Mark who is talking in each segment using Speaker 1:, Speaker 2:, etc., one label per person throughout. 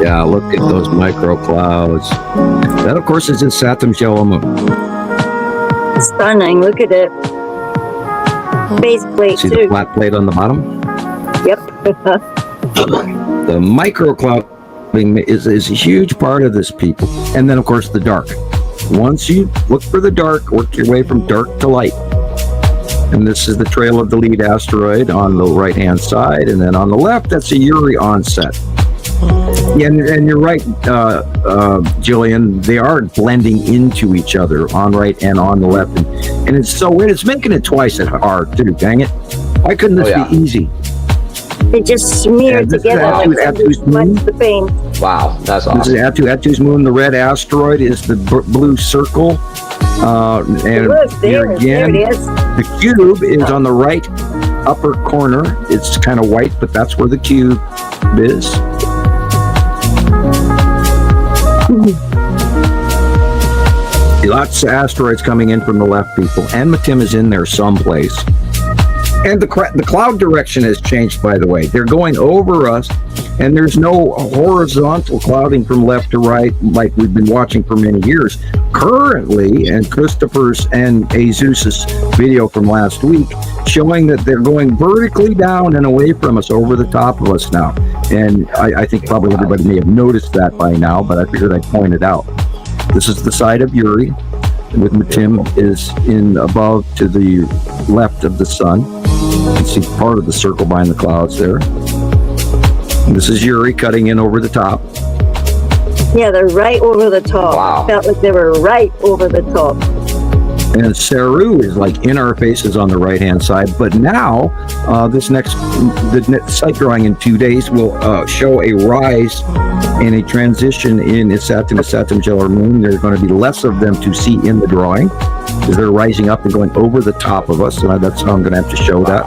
Speaker 1: Yeah, look at those microclouds. That, of course, is in Saturn's yellow moon.
Speaker 2: Stunning. Look at it. Base plate,
Speaker 1: See
Speaker 2: too.
Speaker 1: the flat plate on the bottom?
Speaker 2: Yep.
Speaker 1: The microclouding is a huge part of this, people. And then, of course, the dark. Once you look for the dark, work your way from dark to light. And this is the trail of the lead asteroid on the right-hand side. And then on the left, that's a Uri onset. Yeah, and you're right, Jillian. They are blending into each other on right and on the left, and it's so weird. It's making it twice as hard too. Dang it! Why couldn't this be easy?
Speaker 2: They just smeared together like the paint.
Speaker 3: Wow, that's awesome.
Speaker 1: This is Atu's moon. The red asteroid is the blue circle, and
Speaker 2: Look,
Speaker 1: here again,
Speaker 2: there it is.
Speaker 1: the cube is on the right upper corner. It's kind of white, but that's where the cube is. Lots of asteroids coming in from the left, people, and Matim is in there someplace. And the cloud direction has changed, by the way. They're going over us, and there's no horizontal clouding from left to right like we've been watching for many years. Currently, and Christopher's and Azusa's video from last week showing that they're going vertically down and away from us, over the top of us now. And I think probably everybody may have noticed that by now, but I figured I'd point it out. This is the side of Uri, with Matim is in above to the left of the sun. You can see part of the circle behind the clouds there. And this is Uri cutting in over the top.
Speaker 2: Yeah, they're right over the top.
Speaker 3: Wow.
Speaker 2: It felt like they were right over the top.
Speaker 1: And Saru is like in our faces on the right-hand side. But now, the next site drawing in 2 days will show a rise and a transition in Saturn's yellow moon. There's going to be less of them to see in the drawing because they're rising up and going over the top of us. And that's how I'm going to have to show that.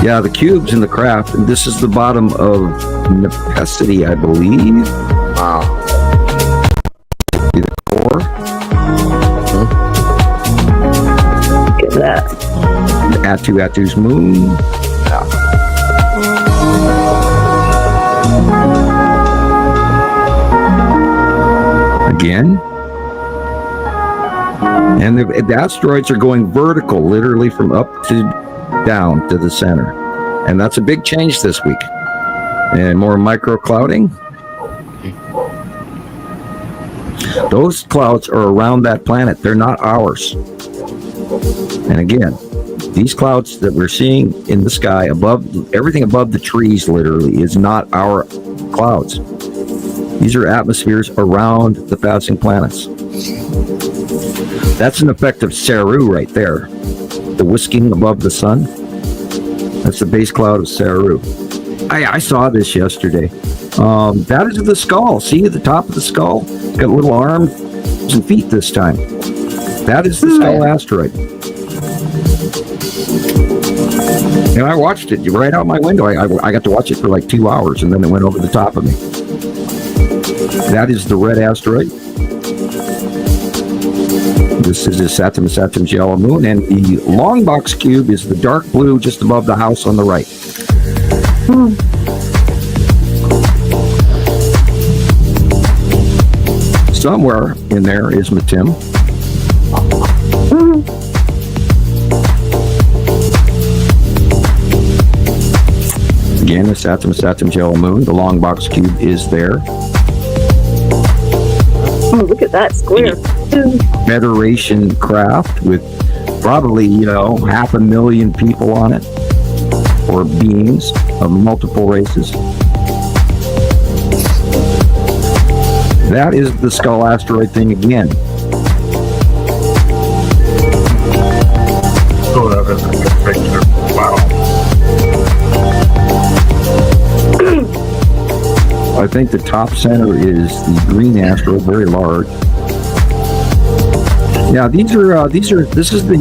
Speaker 1: Yeah, the cubes in the craft. And this is the bottom of Nepacity, I believe.
Speaker 3: Wow.
Speaker 1: The core.
Speaker 2: Look at that.
Speaker 1: Atu's moon.
Speaker 3: Yeah.
Speaker 1: Again. And the asteroids are going vertical, literally from up to down to the center. And that's a big change this week. And more micro clouding. Those clouds are around that planet. They're not ours. And again, these clouds that we're seeing in the sky above, everything above the trees literally is not our clouds. These are atmospheres around the passing planets. That's an effect of Saru right there. The whisking above the sun. That's the base cloud of Saru. I saw this yesterday. That is the skull. See at the top of the skull? Got little arms and feet this time. That is the skull asteroid. And I watched it right out my window. I got to watch it for like 2 hours, and then it went over the top of me. That is the red asteroid. This is Saturn's yellow moon, and the long box cube is the dark blue just above the house on the right. Somewhere in there is Matim. Again, the Saturn's yellow moon. The long box cube is there.
Speaker 2: Oh, look at that square.
Speaker 1: Federation craft with probably, 500,000 people on it, or beings of multiple races. That is the skull asteroid thing again.
Speaker 4: Oh, that is a good picture. Wow.
Speaker 1: I think the top center is the green asteroid, very large. Yeah, this is the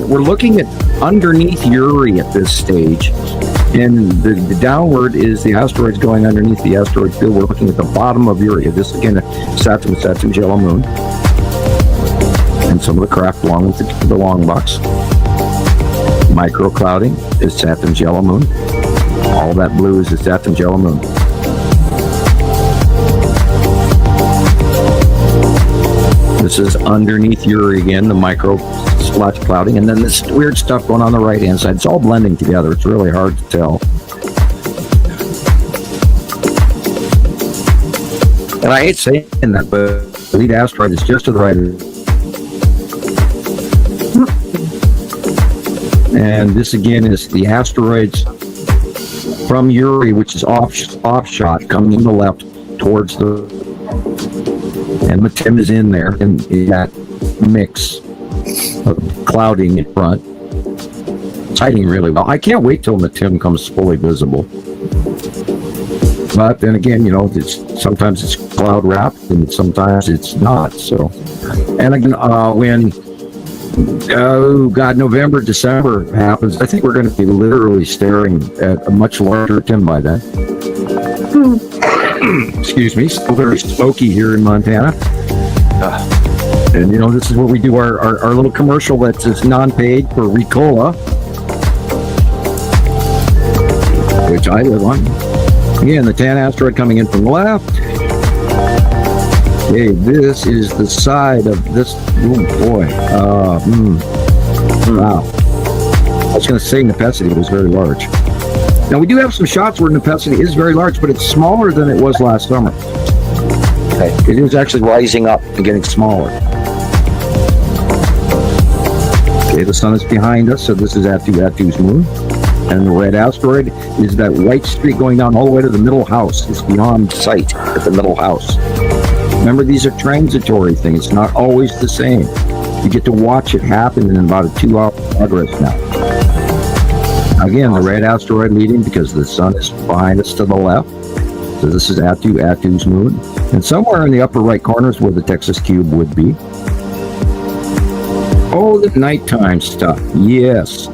Speaker 1: we're looking at underneath Uri at this stage. And the downward is the asteroids going underneath the asteroid field. We're looking at the bottom of Uri. This again, Saturn's yellow moon. And some of the craft along with the long box. Micro clouding is Saturn's yellow moon. All that blue is the death and yellow moon. This is underneath Uri again, the micro splotch clouding, and then this weird stuff going on the right-hand side. It's all blending together. It's really hard to tell. And I hate saying that, but the lead asteroid is just to the right of it. And this again is the asteroids from Uri, which is offshot, coming in the left towards the, and Matim is in there in that mix of clouding in front. It's hiding really well. I can't wait till Matim comes fully visible. But then again, you know, sometimes it's cloud wrapped and sometimes it's not. So, and again, when November, December happens, I think we're going to be literally staring at a much larger Tim by then. Excuse me, still very smoky here in Montana. And you know, this is where we do our little commercial that's non-paid for Ricola, which I live on. Again, the tan asteroid coming in from the left. Okay, this is the side of this. Oh boy. Wow. I was going to say Nepesity was very large. Now, we do have some shots where Nepesity is very large, but it's smaller than it was last summer. Okay. It is actually rising up and getting smaller. Okay, the sun is behind us, so this is Atu's moon. And the red asteroid is that white streak going down all the way to the middle house. It's beyond sight at the middle house. Remember, these are transitory things. It's not always the same. You get to watch it happen in about a 2-hour progress now. Again, the red asteroid leading because the sun is behind us to the left. So this is Atu's moon. And somewhere in the upper right corner is where the Texas cube would be. Oh, the nighttime stuff. Yes.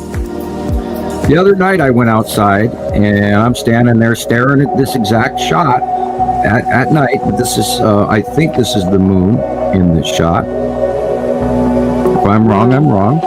Speaker 1: The other night I went outside and I'm standing there staring at this exact shot at night. But this is, I think this is the moon in this shot. If I'm wrong, I'm wrong.